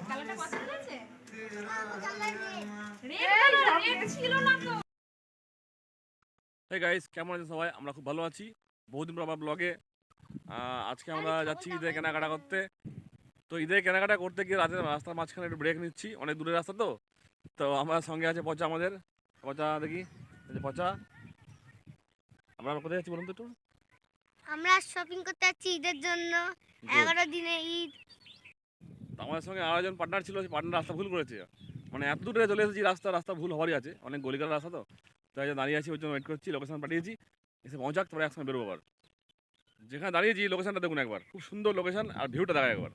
কালারটা পছন্দ হয়েছে? রেড ছিল না তো। হেই গাইস, কেমন আছেন সবাই? আমরা খুব ভালো আছি। বহুদিন পর আমার ব্লগে আজকে আমরা যাচ্ছি ঈদের কেনাকাটা করতে। তো ঈদের কেনাকাটা করতে গিয়ে রাস্তার মাঝখানে একটু ব্রেক নিচ্ছি, অনেক দূরের রাস্তা তো। তো আমার সঙ্গে আছে পচা, আমাদের পচা, দেখি পচা। আমরা কোথায় যাচ্ছি বলুন তো একটু? আমরা শপিং করতে যাচ্ছি ঈদের জন্য। 11 দিনে ঈদ। তো আমাদের সঙ্গে আরেকজন পার্টনার ছিল, সেই পার্টনার রাস্তা ভুল করেছে। মানে এত দূরে চলে এসেছি, রাস্তা ভুল হওয়ারই আছে, অনেক গলিকার রাস্তা তো। তাই দাঁড়িয়ে আছি, ওই জন্য ওয়েট করছি, লোকেশন পাঠিয়েছি, এসে পৌঁছাক, তারপরে একসঙ্গে বেরোবো। আবার যেখানে দাঁড়িয়েছি লোকেশনটা দেখুন একবার, খুব সুন্দর লোকেশন, আর ভিউটা দেখা একবার।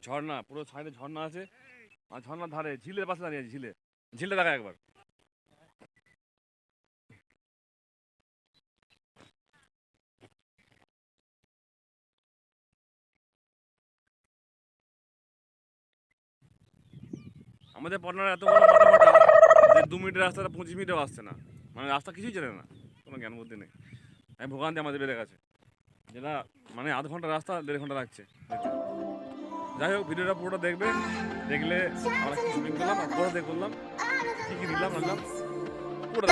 ঝর্ণা, পুরো সাইডে ঝর্ণা আছে, আর ঝর্ণার ধারে ঝিলের পাশে দাঁড়িয়ে আছি, ঝিলটা দেখা একবার। আমাদের পার্টনার এত বড় মোটা যে 2 মিনিটের রাস্তাটা 25 মিনিটেও আসছে না, মানে রাস্তা কিছুই চেনে না, কোনো জ্ঞান বুদ্ধি নেই। আমি ভোগান্তি আমাদের বেড়ে গেছে, যেটা মানে আধ ঘন্টা রাস্তা 1.5 ঘন্টা লাগছে। যাই হোক, ভিডিওটা পুরোটা দেখবে, দেখলে আমরা কি শপিং করলাম আর কোথা থেকে করলাম, কী কী নিলাম আনলাম পুরোটা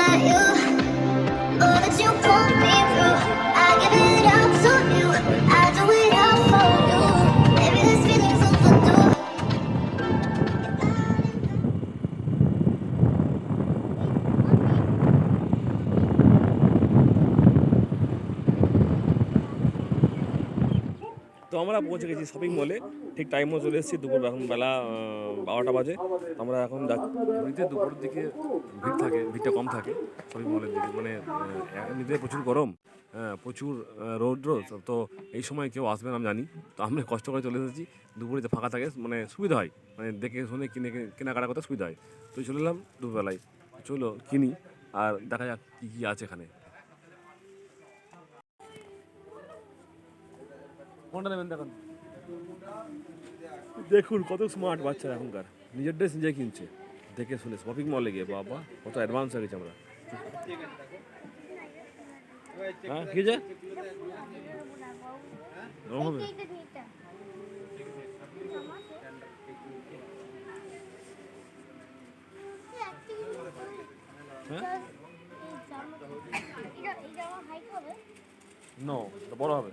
তো আমরা পৌঁছে গেছি শপিং মলে, ঠিক টাইমও চলে এসেছি। দুপুর এখন বেলা 12টা বাজে। আমরা এখন যাচ্ছি। এমনিতে দুপুরের দিকে ভিড় থাকে, ভিড়টা কম থাকে শপিং মলের দিকে, মানে এমনিতে প্রচুর গরম, প্রচুর রৌদ্র, তো এই সময় কেউ আসবে না আমি জানি। তো আমরা কষ্ট করে চলে এসেছি, দুপুরে যে ফাঁকা থাকে, মানে সুবিধা হয়, মানে দেখে শুনে কেনাকাটা করতে সুবিধা হয়। তো চলে এলাম দুপুরবেলায়, চলো কিনি আর দেখা যাক কী কী আছে এখানে। কোনটা নেবেন দেখুন, দেখুন কত স্মার্ট বাচ্চারা এখনকার, নিজের ড্রেস নিজে কিনছে দেখে শুনে শপিং মলে গিয়ে। বাবা কত অ্যাডভান্স হয়ে গেছে আমরা। হ্যাঁ কি যে হবে হ্যাঁ নো, বড় হবে,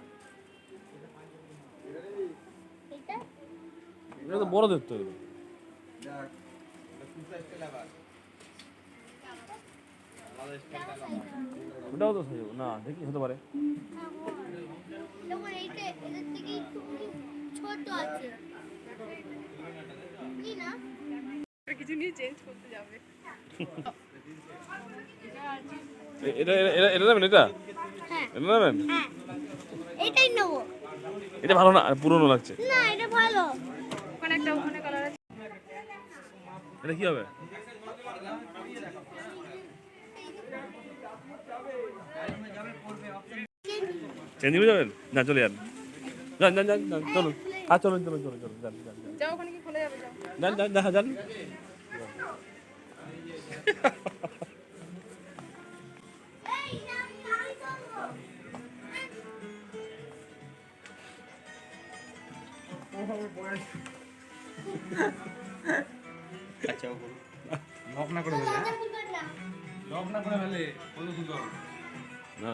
এটা তো বড় দেখতে হবে। ওটাও তো সাইজ না, দেখি হতে পারে। কিছু নিয়ে চেঞ্জ করতে যাবে। এটা এটা এটা নেবেন, এটা এটা নেবেন, এটাই নেবো। এটা ভালো না, পুরনো লাগছে। না, এটা ভালো। ওখানে একটা ওখানে কালার আছে। এটা কি হবে? চেঞ্জ হয়ে যাবেন না, চলে যান, যান যান যান যান, চলুন, আর চলুন চলুন চলুন চলুন, যান যান যান যাও, ওখানে কি খুলে যাবে, যাও। যান যান দেখা যান। আচ্ছা লক না করে ফেলে, লক না করে ফেলে কত সুন্দর না,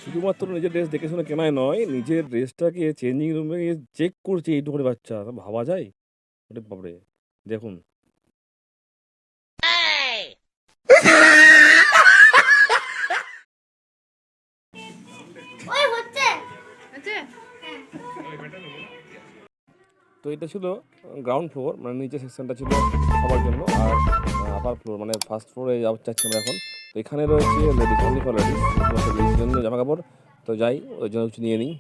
শুধুমাত্র নিজের ড্রেস দেখে শুনে কেনাই নয়, নিজের ড্রেসটাকে চেঞ্জিং রুমে গিয়ে চেক করছে এইটুকু করে বাচ্চা, ভাবা যায়? ওরে বাপরে, দেখুন। ওই হচ্ছে আছে? তো এটা ছিল গ্রাউন্ড ফ্লোর, মানে নিচের সেকশনটা ছিল সবার জন্য, আর আপার ফ্লোর মানে ফার্স্ট ফ্লোরে যাচ্ছি আমরা এখন। তো এখানে রয়েছে ladies, only for ladies, ladies জন্য জামা কাপড়। তো যাই, ওই জন্য কিছু নিয়ে নিই।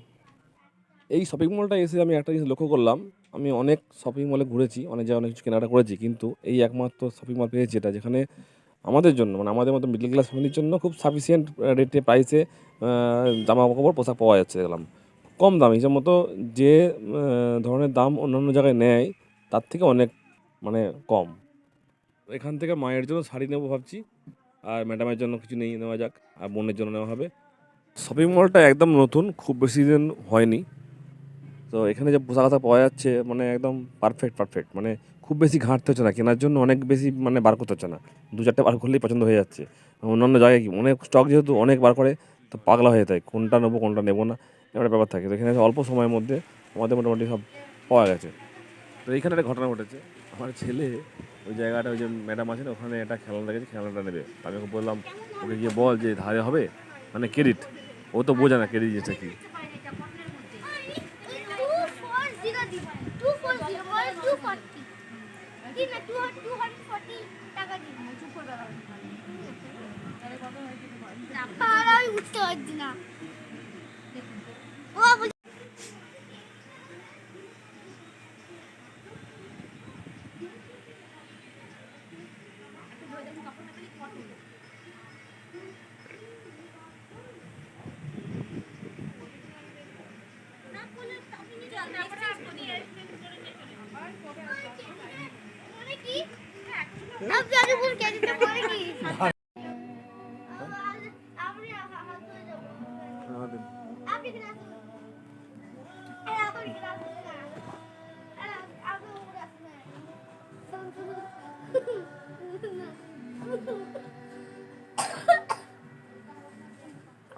এই শপিং মলটা এসে আমি একটা জিনিস লক্ষ্য করলাম, আমি অনেক শপিং মলে ঘুরেছি, অনেক জায়গায় অনেক কিছু কেনাকাটা করেছি, কিন্তু এই একমাত্র শপিং মল পেয়েছি এটা, যেখানে আমাদের জন্য, মানে আমাদের মতো মিডল ক্লাস ফ্যামিলির জন্য খুব সাফিসিয়েন্ট রেটে, প্রাইসে জামা কাপড় পোশাক পাওয়া যাচ্ছে দেখলাম, কম দাম। হিসাব মতো যে ধরনের দাম অন্যান্য জায়গায় নেয় তার থেকে অনেক মানে কম। এখান থেকে মায়ের জন্য শাড়ি নেবো ভাবছি, আর ম্যাডামের জন্য কিছু নেওয়া যাক, আর বোনের জন্য নেওয়া হবে। শপিং মলটা একদম নতুন, খুব বেশি দিন হয়নি। তো এখানে যে পোশাক আশাক পাওয়া যাচ্ছে মানে একদম পারফেক্ট, মানে খুব বেশি ঘাঁটতে হচ্ছে না, কেনার জন্য অনেক বেশি মানে বার করতে হচ্ছে না, 2-4টে বার করলেই পছন্দ হয়ে যাচ্ছে। অন্যান্য জায়গায় কি অনেক স্টক যেহেতু অনেক বার করে, তো পাগলা হয়ে যায় কোনটা নেবো কোনটা নেবো না, এমন একটা ব্যাপার থাকে। তো এখানে অল্প সময়ের মধ্যে আমাদের মোটামুটি সব পাওয়া গেছে। তো এইখানে একটা ঘটনা ঘটেছে, আমার ছেলে ওই জায়গাটা, ওই যে ম্যাডাম আছে না ওখানে, একটা খেলনা দেখেছে, খেলনাটা নেবে। আমি ওকে বললাম, ওকে গিয়ে বল যে ধারে হবে, মানে ক্রেডিট। ও তো বোঝে না ক্রেডিট জিনিসটা কি। 240 টাকা দিবি। আমি উঠতে পারছি না। ও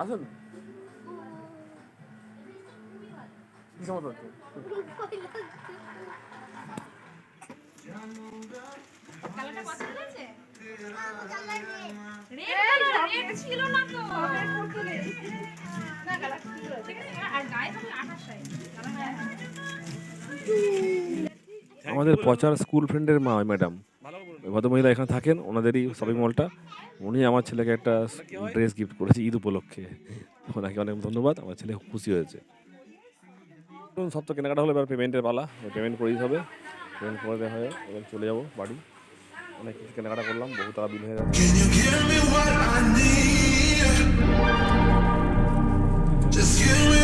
আসুন কি সমস্যা হচ্ছে? কালারটা পছন্দ হয়েছে? ছিল না তো। না কালার সুন্দর আছে। ঠিক আছে, আর গায়ে হবে 28 আমাদের পচার স্কুল ফ্রেন্ডের মা, ওই ম্যাডাম, ওই ভদ্রমহিলা এখানে থাকেন, ওনাদেরই শপিং মলটা। উনি আমার ছেলেকে একটা ড্রেস গিফট করেছে ঈদ উপলক্ষে, ওনাকে অনেক ধন্যবাদ, আমার ছেলে খুব খুশি হয়েছে। সব তো কেনাকাটা হলো, এবার পেমেন্টের পালা, পেমেন্ট করেই হবে, পেমেন্ট করে দেওয়া হয়, এবার চলে যাবো বাড়ি। অনেক কিছু কেনাকাটা করলাম, বহু টাকা বিল হয়ে গেছে। Can you give me what I need? Just give me